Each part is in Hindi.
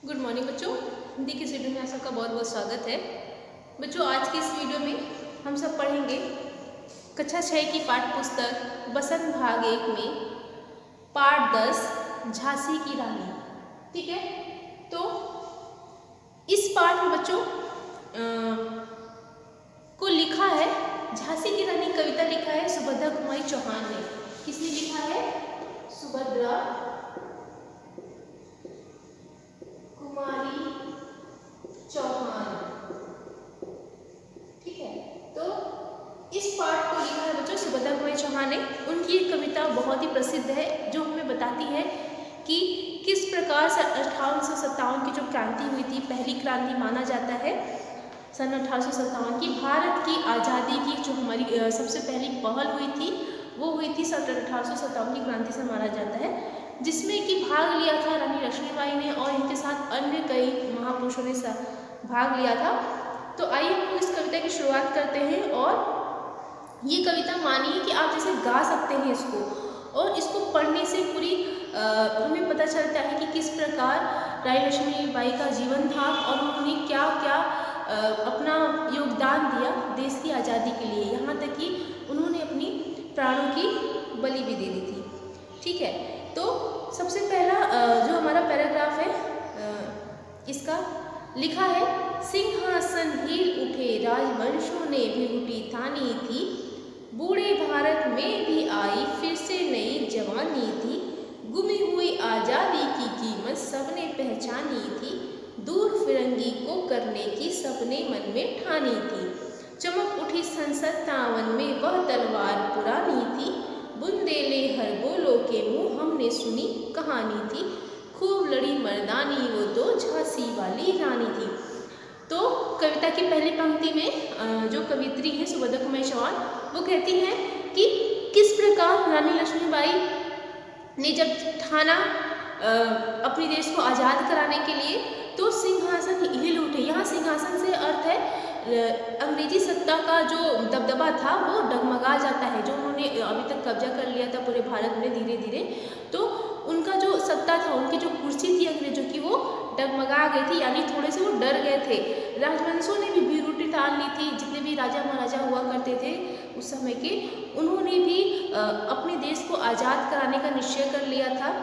गुड मॉर्निंग बच्चों, हिंदी की इस वीडियो में आप सबका बहुत बहुत स्वागत है। बच्चों, आज की इस वीडियो में हम सब पढ़ेंगे कक्षा 6 की पाठ्य पुस्तक बसंत भाग 1 में पाठ 10 झांसी की रानी। ठीक है, तो इस पाठ में बच्चों को लिखा है, झांसी की रानी कविता लिखा है सुभद्रा कुमारी चौहान ने। किसने लिखा है? सुभद्रा कुमारी चौहान। ठीक है, तो इस पाठ को लिखा है बच्चों सुभद्रा कुमारी चौहान ने। उनकी एक कविता बहुत ही प्रसिद्ध है जो हमें बताती है कि किस प्रकार से 1857 की जो क्रांति हुई थी, पहली क्रांति माना जाता है सन 1857 की, भारत की आज़ादी की जो हमारी सबसे पहली पहल हुई थी वो हुई थी सन 1857 की क्रांति से माना जाता है, जिसमें कि भाग लिया था रानी लक्ष्मीबाई ने और इनके साथ अन्य कई महापुरुषों ने भाग लिया था। तो आइए हम इस कविता की शुरुआत करते हैं। और ये कविता मानिए कि आप जैसे गा सकते हैं इसको, और इसको पढ़ने से पूरी हमें पता चलता है कि किस प्रकार रानी लक्ष्मीबाई का जीवन था और उन्होंने क्या क्या अपना योगदान दिया देश की आज़ादी के लिए, यहाँ तक कि उन्होंने अपनी प्राणों की बलि भी दे दी थी। ठीक है, तो सबसे पहला जो हमारा पैराग्राफ है इसका लिखा है, सिंहासन हिल उठे राजवंशों ने विहुटी ठानी थी, बूढ़े भारत में भी आई फिर से नई जवानी थी, गुमी हुई आज़ादी की कीमत सबने पहचानी थी, दूर फिरंगी को करने की सबने मन में ठानी थी, चमक उठी सन 57 में वह तलवार पुरानी थी, बुंदेले हर बोलो के मुँह हमने सुनी कहानी थी, खूब लड़ी मर्दानी वो तो झांसी वाली रानी थी। तो कविता की पहली पंक्ति में जो कवित्री है सुभद्रा कुमारी चौहान, वो कहती हैं कि किस प्रकार रानी लक्ष्मीबाई ने जब ठाना अपने देश को आज़ाद कराने के लिए, तो सिंहासन हिल उठे। यहाँ सिंहासन से अर्थ है अंग्रेजी सत्ता का जो दबदबा था वो डगमगा जाता है, जो उन्होंने अभी तक कब्जा कर लिया था पूरे भारत में धीरे धीरे, तो उनका जो सत्ता था, उनकी जो कुर्सी थी अंग्रेजों की, वो डगमगा गई थी, यानी थोड़े से वो डर गए थे। राजवंशों ने भी वीरता ठान ली थी, जितने भी राजा महाराजा हुआ करते थे उस समय के, उन्होंने भी अपने देश को आज़ाद कराने का निश्चय कर लिया था।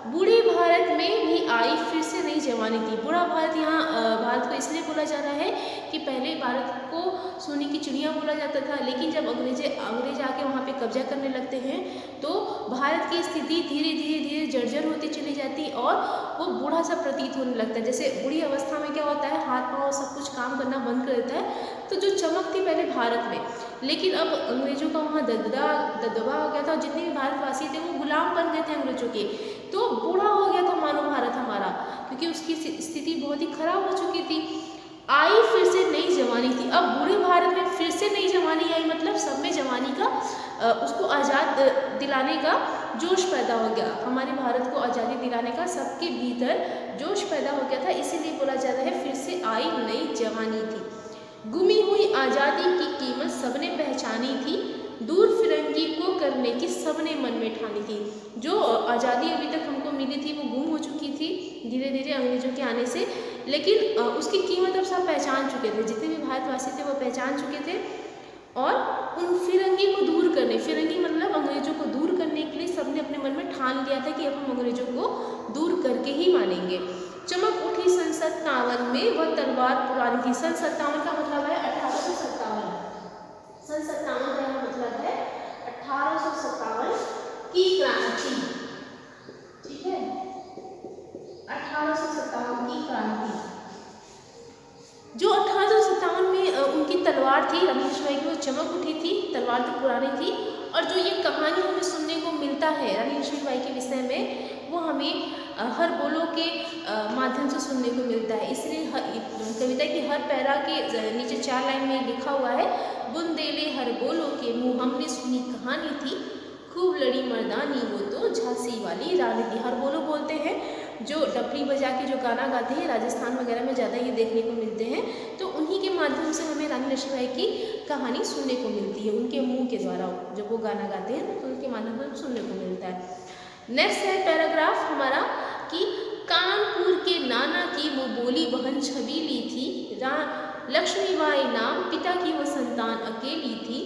बूढ़े भारत में भी आई फिर से नई जवानी थी। बूढ़ा भारत यहाँ भारत को इसलिए बोला जा रहा है कि पहले भारत को सोने की चिड़िया बोला जाता था, लेकिन जब अंग्रेज आके वहाँ पे कब्जा करने लगते हैं तो भारत की स्थिति धीरे धीरे जर्जर होती चली जाती और वो बूढ़ा सा प्रतीत होने लगता है। जैसे बूढ़ी अवस्था में क्या होता है, हाथ पाँव सब कुछ काम करना बंद कर देता है। तो जो चमक थी पहले भारत में, लेकिन अब अंग्रेजों का वहाँ दबदबा हो गया था, जितने भी भारतवासी थे वो गुलाम बन गए थे अंग्रेजों के, तो बूढ़ा हो गया था मानो भारत हमारा, क्योंकि उसकी स्थिति बहुत ही खराब हो चुकी थी। आई फिर से नई जवानी थी। अब बूढ़े भारत में फिर से नई जवानी आई, मतलब सब में जवानी का उसको आज़ाद दिलाने का जोश पैदा हो गया। हमारे भारत को आज़ादी दिलाने का सबके भीतर जोश पैदा हो गया था, इसीलिए बोला जाता है फिर से आई नई जवानी थी। गुमी हुई आज़ादी की कीमत सबने पहचानी थी, दूर फिरंगी को करने की सबने मन में ठानी थी। जो आज़ादी अभी तक हमको मिली थी वो गुम हो चुकी थी धीरे धीरे अंग्रेजों के आने से, लेकिन उसकी कीमत अब सब पहचान चुके थे, जितने भी भारतवासी थे वो पहचान चुके थे। और उन फिरंगी को दूर करने, फिरंगी मतलब अंग्रेजों को दूर करने के लिए सबने अपने मन में ठान लिया था कि अब हम अंग्रेजों को दूर करके ही मानेंगे। चमक उठी सन 57 में वह तलवार पुरानी थी। सन 57 का मतलब है 1857। सन 57 का मतलब है 1857 की क्रांति। ठीक है, 1857 की क्रांति। जो 1857 में उनकी तलवार थी रानी लक्ष्मीबाई की, वो चमक उठी थी, तलवार तो पुरानी थी। और जो ये कहानी हमें सुनने को मिलता है रानी लक्ष्मीबाई के विषय में, वो हमें हर बोलों के माध्यम से सुनने को मिलता है। इसलिए कविता की हर पैरा के नीचे 4 लाइन में लिखा हुआ है, बुंदेले हर बोलों के मुँह हमने सुनी कहानी थी, खूब लड़ी मर्दानी वो तो झांसी वाली रानी थी। हर बोलो बोलते हैं, जो डफली बजा के जो गाना गाते हैं, राजस्थान वगैरह में ज़्यादा ये देखने को मिलते हैं, तो उन्हीं के माध्यम से हमें रानी लक्ष्मीबाई की कहानी सुनने को मिलती है, उनके मुंह के द्वारा जब वो गाना गाते हैं तो उनके माध्यम से सुनने को मिलता है। नेक्स्ट है पैराग्राफ हमारा कि कानपुर के नाना की की वो बोली बहन छबीली थी। लक्ष्मीबाई नाम पिता की वो संतान अकेली थी।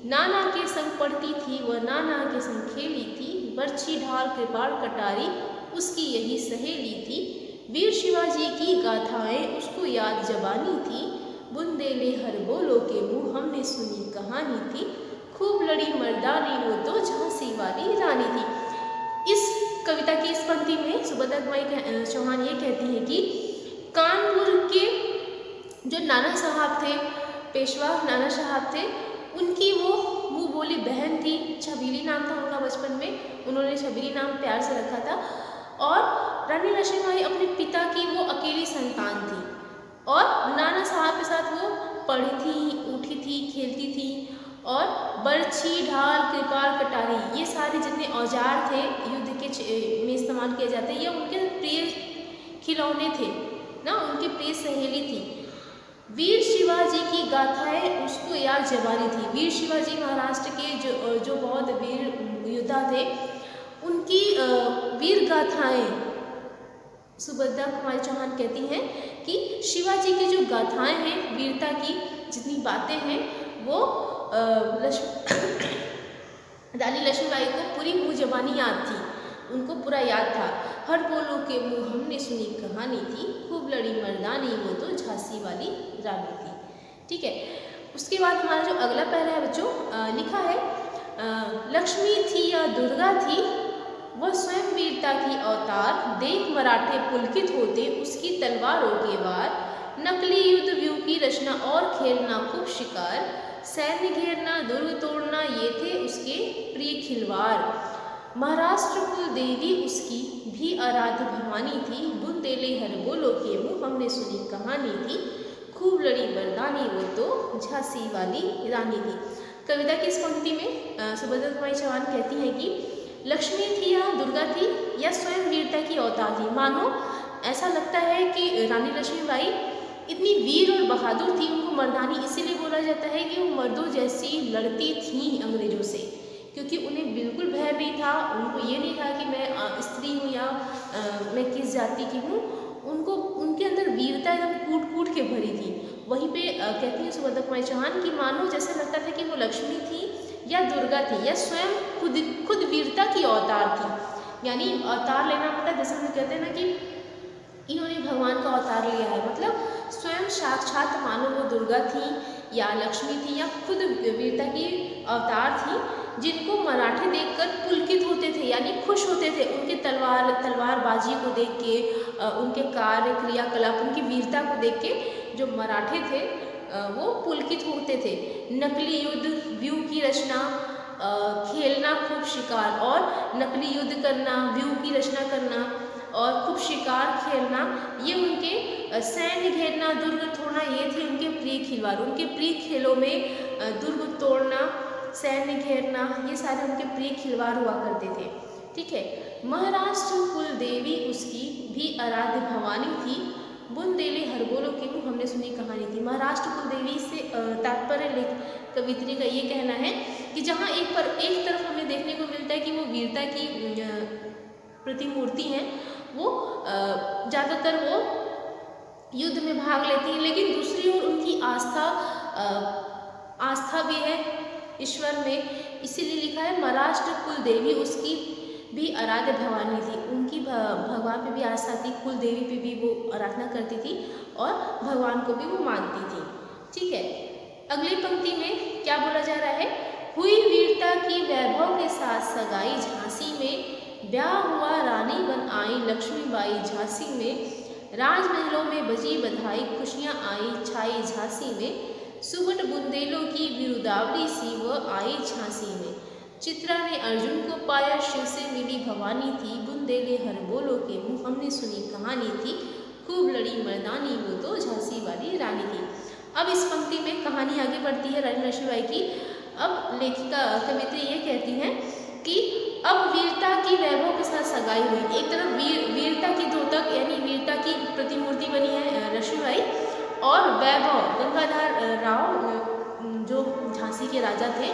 नाना के संग पढ़ती थी वह नाना के संग खेली थी। बरछी ढाल कृपाण कटारी उसकी यही सहेली थी। वीर शिवाजी की गाथाएं उसको याद जबानी थी। बुंदेले हर बोलो के मुँह हमने सुनी कहानी थी। खूब लड़ी मर्दानी वो तो झांसी वाली रानी थी। इस कविता की इस पंक्ति में सुभद्रा कुमारी चौहान ये कहती हैं कि कानपुर के जो नाना साहब थे, पेशवा नाना साहब थे, उनकी वो मुँह बोली बहन थी। छबीली नाम था उनका बचपन में, उन्होंने छबीली नाम प्यार से रखा था। और रानी लक्ष्मीबाई अपने पिता की वो अकेली संतान थी और नाना साहब के साथ वो पढ़ी थी, उठी थी, खेलती थी। और बरछी ढाल कृपाण कटारी ये सारे जितने औजार थे युद्ध के में इस्तेमाल किए जाते हैं, ये उनके प्रिय खिलौने थे ना, उनकी प्रिय सहेली थी। वीर शिवाजी की गाथाएं उसको याद जबानी थी। वीर शिवाजी महाराष्ट्र के जो बहुत वीर योद्धा थे, उनकी वीर गाथाएं सुभद्रा कुमारी चौहान कहती हैं कि शिवाजी की जो गाथाएं हैं, वीरता की जितनी बातें हैं, वो रानी लक्ष्मीबाई को पूरी मुँह जबानी याद थी, उनको पूरा याद था। हर बोलो के मुँह हमने सुनी कहानी थी। खूब लड़ी मर्दानी वो तो झांसी वाली रानी थी। ठीक है, उसके बाद हमारा जो अगला पैरा है बच्चों, लिखा है लक्ष्मी थी या दुर्गा थी वह स्वयं वीरता की अवतार। देख मराठे पुलकित होते उसकी तलवारों के वार। नकली युद्ध व्यू की रचना और खेलना खूब शिकार। सैन्य घेरना दुर्ग तोड़ना ये थे उसके प्रिय खिलवाड़। महाराष्ट्र कुल देवी उसकी भी आराध्य भवानी थी। बुंदेले हर बोलो के मुँह हमने सुनी कहानी थी। खूब लड़ी मर्दानी वो तो झांसी वाली रानी थी। कविता की इस पंक्ति में सुभद्रा कुमारी चौहान कहती हैं कि लक्ष्मी थी या दुर्गा थी या स्वयं वीरता की अवतार थी। मानो ऐसा लगता है कि रानी लक्ष्मीबाई इतनी वीर और बहादुर थी, उनको मर्दानी इसीलिए बोला जाता है कि वो मर्दों जैसी लड़ती थीं अंग्रेजों से, क्योंकि उन्हें बिल्कुल भय नहीं था। उनको ये नहीं था कि मैं स्त्री हूँ या मैं किस जाति की हूँ। उनको उनके अंदर वीरता एकदम कूट कूट के भरी थी। वहीं पे कहती है सुभद्रा कुमारी चौहान कि मानो जैसे लगता था कि वो लक्ष्मी थी या दुर्गा थी या स्वयं खुद वीरता की अवतार थी। यानी अवतार लेना मतलब जैसे हम कहते हैं ना कि इन्होंने भगवान का अवतार लिया है, मतलब स्वयं साक्षात मानो वो दुर्गा थी या लक्ष्मी थी या खुद वीरता की अवतार थी, जिनको मराठे देखकर पुलकित होते थे यानी खुश होते थे। उनके तलवारबाजी को देख के, उनके कार्य क्रियाकलाप, उनकी वीरता को देख के जो मराठे थे वो पुलकित होते थे। नकली युद्ध व्यू की रचना, खेलना खूब शिकार, और नकली युद्ध करना, व्यू की रचना करना और खूब शिकार खेलना, ये उनके सैन्य घेरना दुर्ग तोड़ना ये थे उनके प्रिय खिलवाड़। उनके प्रिय खेलों में दुर्ग तोड़ना, सैन्य घेरना, ये सारे उनके प्रिय खिलवाड़ हुआ करते थे। ठीक है, महाराष्ट्र कुल देवी उसकी भी आराध्य भवानी थी। बुंदेले हर बोलो के मुँह हमने सुनी कहानी थी। महाराष्ट्र कुल देवी से तात्पर्य कवित्री का ये कहना है कि जहाँ एक तरफ हमें देखने को मिलता है कि वो वीरता की प्रतिमूर्ति हैं, वो ज़्यादातर वो युद्ध में भाग लेती हैं, लेकिन दूसरी ओर उनकी आस्था भी है ईश्वर में। इसीलिए लिखा है महाराष्ट्र कुल देवी उसकी भी आराध्य भवानी थी। उनकी भगवान पे भी आस्था थी, कुल देवी पे भी वो आराधना करती थी और भगवान को भी वो मानती थी। ठीक है, अगली पंक्ति में क्या बोला जा रहा है, हुई वीरता की वैभव के साथ सगाई झांसी में। ब्याह हुआ रानी बन आई लक्ष्मीबाई झांसी में। राजमहलों में बजी बधाई खुशियाँ आई छाई झांसी में। सुबट बुंदेलों की विरुदावली सी वह आई झांसी में। चित्रा ने अर्जुन को पाया शिव से मिली भवानी थी। बुंदेले हर बोलो के मुँह हमने सुनी कहानी थी। खूब लड़ी मर्दानी वो तो झांसी वाली रानी थी। अब इस पंक्ति में कहानी आगे बढ़ती है रानी लक्ष्मीबाई की। अब लेखिका कवित्री ये कहती हैं कि अब वीरता की वैभव के साथ सगाई हुई। एक तरफ वीरता की द्योतक यानी वीरता की प्रतिमूर्ति बनी है लक्ष्मीबाई, और वैभव गंगाधर राव जो झांसी के राजा थे,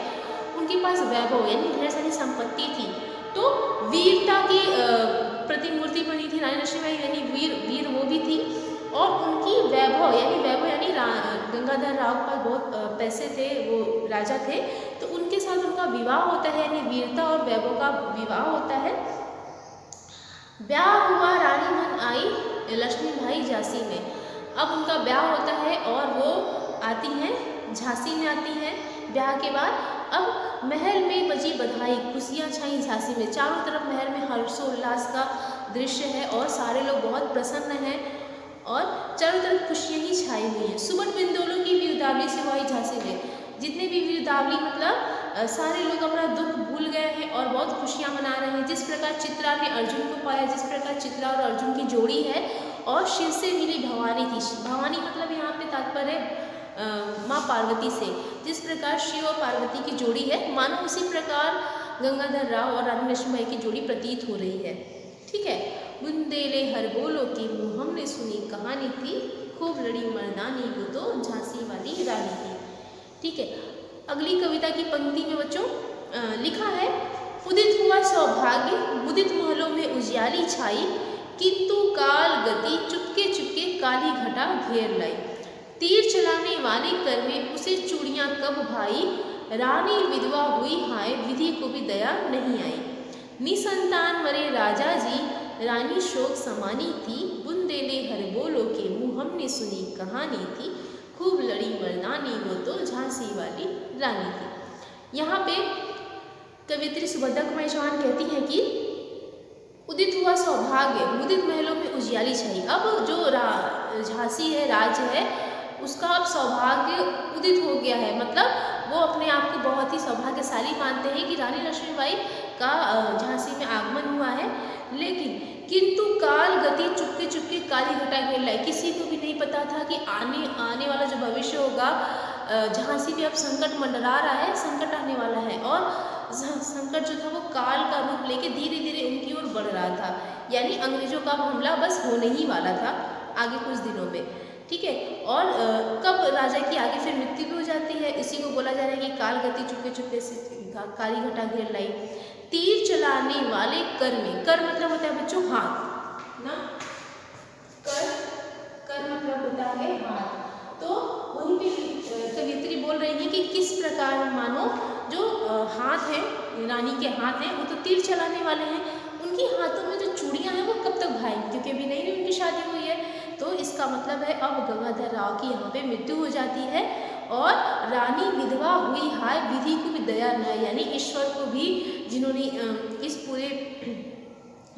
उनके पास वैभव यानी ढेर सारी संपत्ति थी। तो वीरता की प्रतिमूर्ति बनी थी रानी लक्ष्मीबाई, यानी वीर वो भी थी गंगाधर राव के पास बहुत पैसे थे, वो राजा थे, तो उनके साथ उनका विवाह होता है, यानी वीरता और वैभव का विवाह होता है। ब्याह हुआ रानी मन आई लक्ष्मीबाई झांसी में। अब उनका ब्याह होता है और वो आती हैं झांसी में आती हैं ब्याह के बाद। अब महल में बजी बधाई, खुशियाँ छाई झांसी में, चारों तरफ महल में हर्षोल्लास का दृश्य है और सारे लोग बहुत प्रसन्न हैं और चारों तरफ खुशियाँ ही छाई हुई हैं। सुबह बिंदोलों की वीरदावली से हुई झांसी में, जितने भी वीरदावली मतलब सारे लोग अपना दुख भूल गए हैं और बहुत खुशियाँ मना रहे हैं। जिस प्रकार चित्रा ने अर्जुन को पाया, जिस प्रकार चित्रा और अर्जुन की जोड़ी है और शिव से मिली भवानी थी, भवानी मतलब यहाँ पे तात्पर्य माँ पार्वती से, जिस प्रकार शिव और पार्वती की जोड़ी है, मानो उसी प्रकार गंगाधर राव और रानी लक्ष्मीबाई की जोड़ी प्रतीत हो रही है। ठीक है। बुंदेले हर बोलो की मुँह हमने सुनी कहानी थी, खूब लड़ी मर्दानी वो तो झांसी वाली रानी थी। ठीक है। अगली कविता की पंक्ति में बच्चों लिखा है, उदित हुआ सौभाग्य मुदित महलों में उजियाली छाई, किंतु काल गति चुपके चुपके काली घटा घेर लाई। तीर चलाने वाले कर में उसे चूड़ियाँ कब भाई, रानी विधवा हुई हाय विधि को भी दया नहीं आई। निसंतान मरे राजा जी रानी शोक समानी थी, बुंदेले हर बोलो के मुँह हमने सुनी कहानी थी, खूब लड़ी मर्दानी वो तो झांसी वाली रानी थी। यहाँ पे कवियत्री सुभद्रा कुमारी चौहान कहती हैं कि उदित हुआ सौभाग्य मुदित महलों में उजियाली छाई। अब जो झांसी है, राज्य है, उसका अब सौभाग्य उदित हो गया है, मतलब वो अपने आप को बहुत ही सौभाग्यशाली मानते हैं कि रानी लक्ष्मीबाई का झांसी में आगमन हुआ है। लेकिन किंतु काल गति चुपके चुपके काली घटा घेर लाई। किसी को भी नहीं पता था कि आने वाला जो भविष्य होगा, झांसी में अब संकट मंडरा रहा है, संकट आने वाला है और संकट जो था वो काल का रूप लेके धीरे धीरे उनकी ओर बढ़ रहा था, यानी अंग्रेजों का हमला बस होने ही वाला था आगे कुछ दिनों में। ठीक है। और कब राजा की आगे फिर मृत्यु भी हो जाती है, इसी को बोला जा रहा है कि काल गति चुपके चुपके से काली घटा घेर लाई। तीर चलाने वाले कर में, कर मतलब होता है बच्चों हाथ ना, कर मतलब होता है हाथ। तो वहीं पे कवियत्री बोल रही है कि किस प्रकार मानो जो हाथ है, रानी के हाथ हैं, वो तो तीर चलाने वाले हैं, उनकी हाथों में जो चूड़ियाँ हैं वो कब तक भाएंगी, क्योंकि अभी नई उनकी शादी हुई है। तो इसका मतलब है अब गंगाधर राव की यहाँ पे मृत्यु हो जाती है और रानी विधवा हुई हाय विधि को भी दया न, यानी ईश्वर को भी, जिन्होंने इस पूरे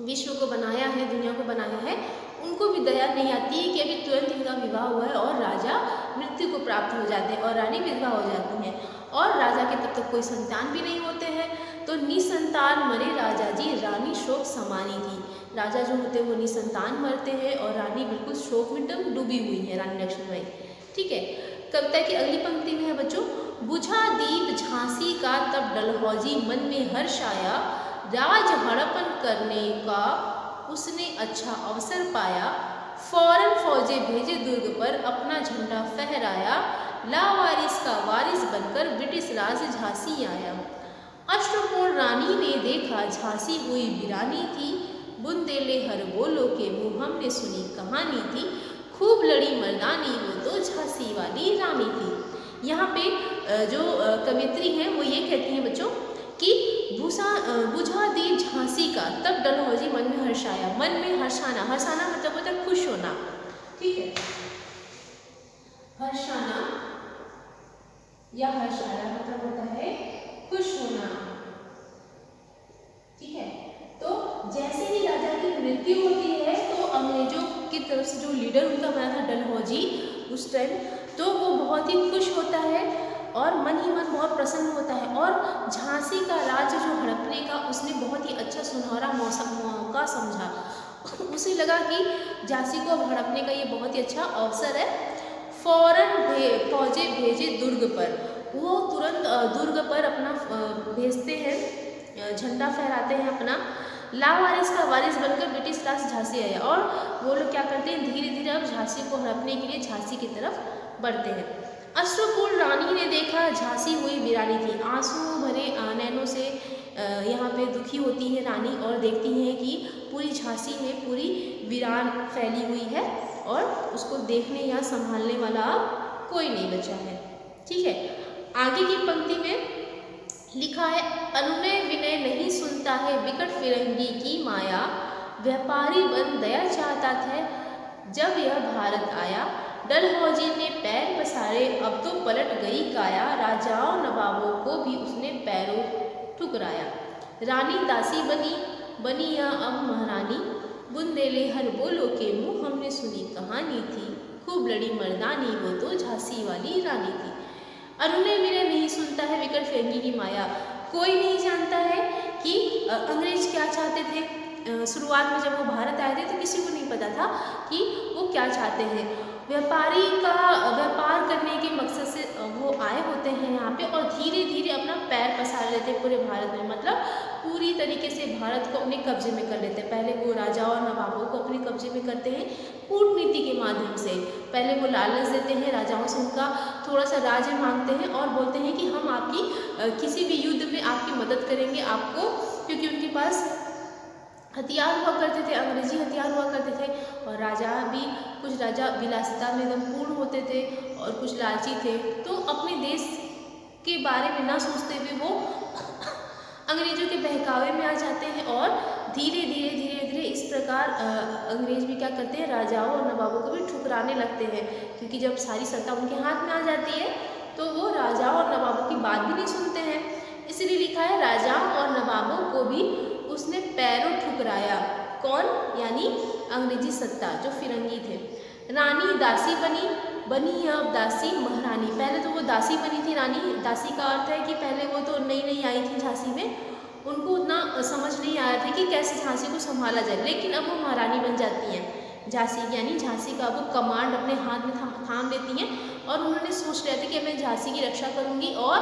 विश्व को बनाया है, दुनिया को बनाया है, उनको भी दया नहीं आती है कि अभी तुरंत इनका विवाह हुआ है और राजा मृत्यु को प्राप्त हो जाते हैं और रानी विधवा हो जाती हैं और राजा के तब तक कोई संतान भी नहीं होते हैं। तो निसंतान मरे राजा जी रानी शोक समानी थी। राजा जो होते हैं वो निसंतान मरते हैं और रानी बिल्कुल शोक में डूबी हुई है, रानी लक्ष्मीबाई। ठीक है। कविता की अगली पंक्ति में है बच्चों, बुझा दीप झांसी का तब डलहौजी मन में हर्ष आया, राज हड़पन करने का उसने अच्छा अवसर पाया, फौरन फौजे भेजे दुर्ग पर अपना झंडा फहराया, लावारिस का वारिस बनकर ब्रिटिश राज झांसी आया। अश्रुपूर्ण रानी ने देखा झांसी हुई वीरानी थी, बुंदेले हर बोलो के मुँह हमने सुनी कहानी थी, खूब लड़ी मर्दानी वो तो झांसी वाली रानी थी। यहाँ पे जो कवियत्री हैं वो ये कहती हैं बच्चों कि बुझा दी झांसी का तब डलहौजी मन में हर्ष आया। मन में हर्षाना, हर्षाना मतलब होता है खुश होना। ठीक है। हर्षाना या हर्षाना मतलब होता है खुश होना। ठीक है। तो जैसे ही राजा की मृत्यु होती है तो अंग्रेजों की तरफ से जो लीडर उनका बना था डलहौजी उस टाइम, तो वो बहुत ही खुश होता है और मन ही मन बहुत प्रसन्न होता है और झांसी का राज्य जो हड़पने का उसने बहुत ही अच्छा सुनहरा मौका समझा। उसे लगा कि झांसी को अब हड़पने का ये बहुत ही अच्छा अवसर है। फौरन फौजे भेजे दुर्ग पर, वो तुरंत दुर्ग पर अपना भेजते हैं, झंडा फहराते हैं अपना। लावारिस का वारिस बनकर ब्रिटिश राज झांसी आया और वो लोग क्या करते हैं, धीरे धीरे अब झांसी को हड़पने के लिए झांसी की तरफ बढ़ते हैं। अश्रुपूर्ण रानी ने देखा झांसी हुई वीरानी थी। आंसू भरे नैनों से यहाँ पे दुखी होती है रानी और देखती हैं कि पूरी झांसी में पूरी वीरान फैली हुई है और उसको देखने या संभालने वाला कोई नहीं बचा है। ठीक है, आगे की पंक्ति में लिखा है, अनुनय विनय नहीं सुनता है विकट फिरंगी की माया, व्यापारी बन दया चाहता था जब यह भारत आया, डलहौजी ने पैर पसारे अब तो पलट गई काया, राजाओं नवाबों को भी उसने पैरों ठुकराया, रानी दासी बनी या अब महारानी, बुंदेले हर बोलो के मुँह हमने सुनी कहानी थी, खूब लड़ी मर्दानी वो तो झांसी वाली रानी थी। अनुनय विनय नहीं सुनता है विकट फिरंगी की माया, कोई नहीं जानता है कि अंग्रेज क्या चाहते थे। शुरुआत में जब वो भारत आए थे तो किसी को नहीं पता था कि वो क्या चाहते हैं। व्यापारी का व्यापार करने के मकसद से वो आए होते हैं यहाँ पे और धीरे धीरे अपना पैर पसार लेते हैं पूरे भारत में, मतलब पूरी तरीके से भारत को अपने कब्जे में कर लेते हैं। पहले वो राजाओं और नवाबों को अपने कब्जे में करते हैं कूटनीति के माध्यम से। पहले वो लालच देते हैं राजाओं से, उनका थोड़ा सा राज्य मांगते हैं और बोलते हैं कि हम आपकी किसी भी युद्ध में आपकी मदद करेंगे आपको, क्योंकि उनके पास हथियार हुआ करते थे, अंग्रेजी हथियार हुआ करते थे। और राजा भी, कुछ राजा विलासिता में एकदम पूर्ण होते थे और कुछ लालची थे, तो अपने देश के बारे में ना सोचते हुए वो अंग्रेजों के बहकावे में आ जाते हैं और धीरे धीरे इस प्रकार अंग्रेज भी क्या करते हैं, राजाओं और नवाबों को भी ठुकराने लगते हैं, क्योंकि जब सारी सत्ता उनके हाथ में आ जाती है तो वो राजाओं और नवाबों की बात भी नहीं सुनते हैं। इसलिए लिखा है, राजाओं और नवाबों को भी उसने पैरों ठुकराया। कौन? यानी अंग्रेजी सत्ता, जो फिरंगी थे। रानी दासी बनी अब दासी महारानी। पहले तो वो दासी बनी थी रानी। दासी का अर्थ है कि पहले वो तो नई आई थी झांसी में, उनको उतना समझ नहीं आया था कि कैसे झांसी को संभाला जाए, लेकिन अब वो महारानी बन जाती हैं झांसी, यानी झांसी का वो कमांड अपने हाथ में थाम लेती हैं और उन्होंने सोच लिया था कि मैं झांसी की रक्षा करूंगी और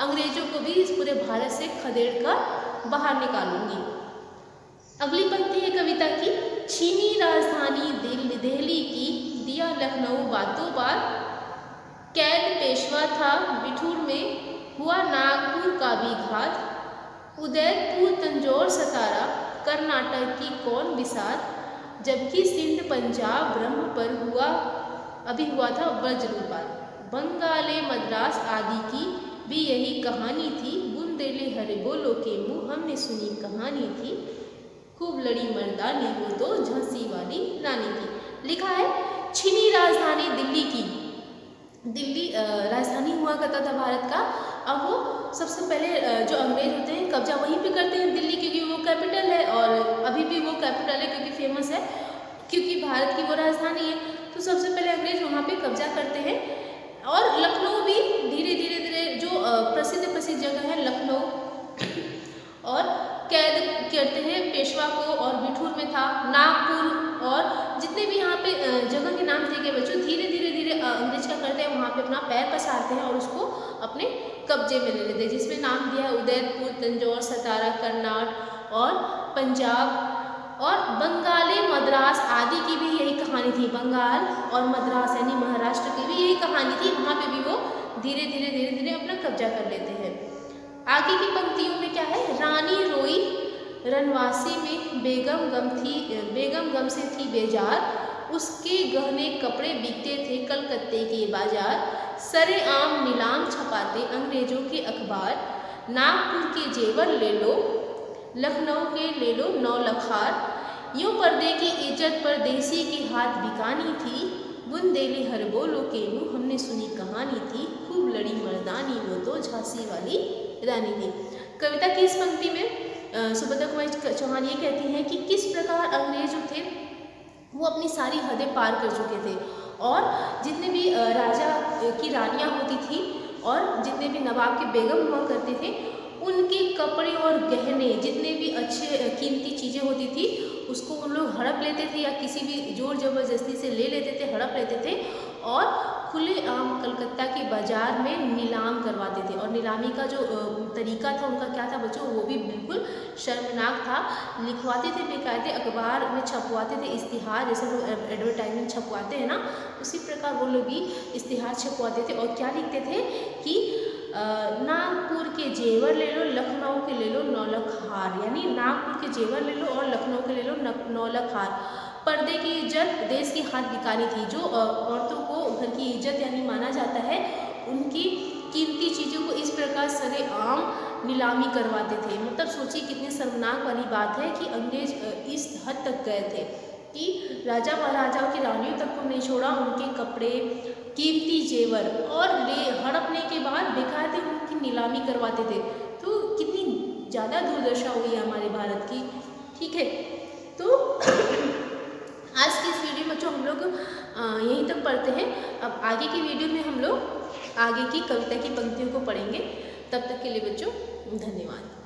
अंग्रेजों को भी इस पूरे भारत से खदेड़ कर बाहर निकालूंगी। अगली पंक्ति है कविता की, छीनी राजधानी दिल्ली की, दिया लखनऊ बातों बात, कैद पेशवा था बिठूर में, हुआ नागपुर का भी घात, उदयपुर तंजौर सतारा, कर्नाटक की कौन विसार, जबकि सिंध पंजाब ब्रह्म पर हुआ था वज्रपात, बंगाले मद्रास आदि की भी यही कहानी थी, बुंदेले हरे बोलो के मुँह हमने सुनी कहानी थी, खूब लड़ी मर्दानी वो तो झांसी वाली रानी थी। लिखा है, छीनी राजधानी दिल्ली की। दिल्ली राजधानी हुआ करता था भारत का। अब वो सबसे पहले जो अंग्रेज होते हैं कब्जा वहीं पे करते हैं दिल्ली, क्योंकि वो कैपिटल है और अभी भी वो कैपिटल है क्योंकि फेमस है, क्योंकि भारत की वो राजधानी है। तो सबसे पहले अंग्रेज वहाँ पे कब्जा करते हैं और लखनऊ भी धीरे धीरे जो प्रसिद्ध जगह है लखनऊ, और कैद करते हैं पेशवा को, और बिठूर में था, नागपुर, और जितने भी यहाँ पे जगह के नाम दिए गए बच्चों, धीरे धीरे अंग्रेज क्या करते हैं, वहाँ पे अपना पैर पसारते हैं और उसको अपने कब्जे में ले लेते हैं, जिसमें नाम दिया है उदयपुर, तंजौर, सतारा, कर्नाटक और पंजाब, और बंगाली मद्रास आदि की भी यही कहानी थी। बंगाल और मद्रास यानी महाराष्ट्र की भी यही कहानी थी, वहाँ पे भी वो धीरे धीरे अपना कब्जा कर लेते हैं। आगे की पंक्तियों में क्या है, रानी रोई रनवासी में, बेगम गम से थी बेजार, उसके गहने कपड़े बिकते थे कलकत्ते के बाजार, सरेआम नीलाम छपाते अंग्रेजों के अखबार, नागपुर के जेवर ले लो, लखनऊ के ले लो 9 लखार, यूं पर्दे की इज्जत परदेसी के हाथ बिकानी थी, बुंदेले हर बोलो के मुँह हमने सुनी कहानी थी, खूब लड़ी मर्दानी वो तो झांसी वाली रानी थी। कविता की इस पंक्ति में सुभद्रा कुमारी चौहान ये कहती हैं कि किस प्रकार अंग्रेज जो थे वो अपनी सारी हदें पार कर चुके थे, और जितने भी राजा की रानियाँ होती थी और जितने भी नवाब के बेगम हुआ करते थे, उनके कपड़े और गहने, जितने भी अच्छे कीमती चीज़ें होती थी, उसको उन लोग हड़प लेते थे या किसी भी जोर ज़बरदस्ती से ले लेते थे, हड़प लेते थे और खुलेआम कलकत्ता के बाज़ार में नीलाम करवाते थे। और नीलामी का जो तरीका था उनका क्या था बच्चों, वो भी बिल्कुल शर्मनाक था। लिखवाते थे बेकायदे, अखबार में छपवाते थे इश्तिहार, जैसे लोग एडवर्टाइजमेंट छपवाते हैं ना, उसी प्रकार वो लोग भी इश्तिहार छपवाते थे। और क्या लिखते थे कि नागपुर के जेवर ले लो, लखनऊ के ले लो 9 लख हार, यानी नागपुर के जेवर ले लो और लखनऊ के ले लो 9 लख हार। पर्दे की इज्जत देश की हाथ बिकानी थी। जो औरतों को घर की इज्जत यानी माना जाता है, उनकी कीमती चीज़ों को इस प्रकार सरेआम नीलामी करवाते थे। मतलब सोचिए कितनी शर्मनाक वाली बात है कि अंग्रेज इस हद तक गए थे कि राजा महाराजाओं की रानियों तक को नहीं छोड़ा, उनके कपड़े, कीमती जेवर और हड़पने के बाद बेकायदे उनकी नीलामी करवाते थे। तो कितनी ज़्यादा दुर्दशा हुई है हमारे भारत की। ठीक है, तो आज की इस वीडियो में जो हम लोग यहीं तक पढ़ते हैं। अब आगे की वीडियो में हम लोग आगे की कविता की पंक्तियों को पढ़ेंगे। तब तक के लिए बच्चों धन्यवाद।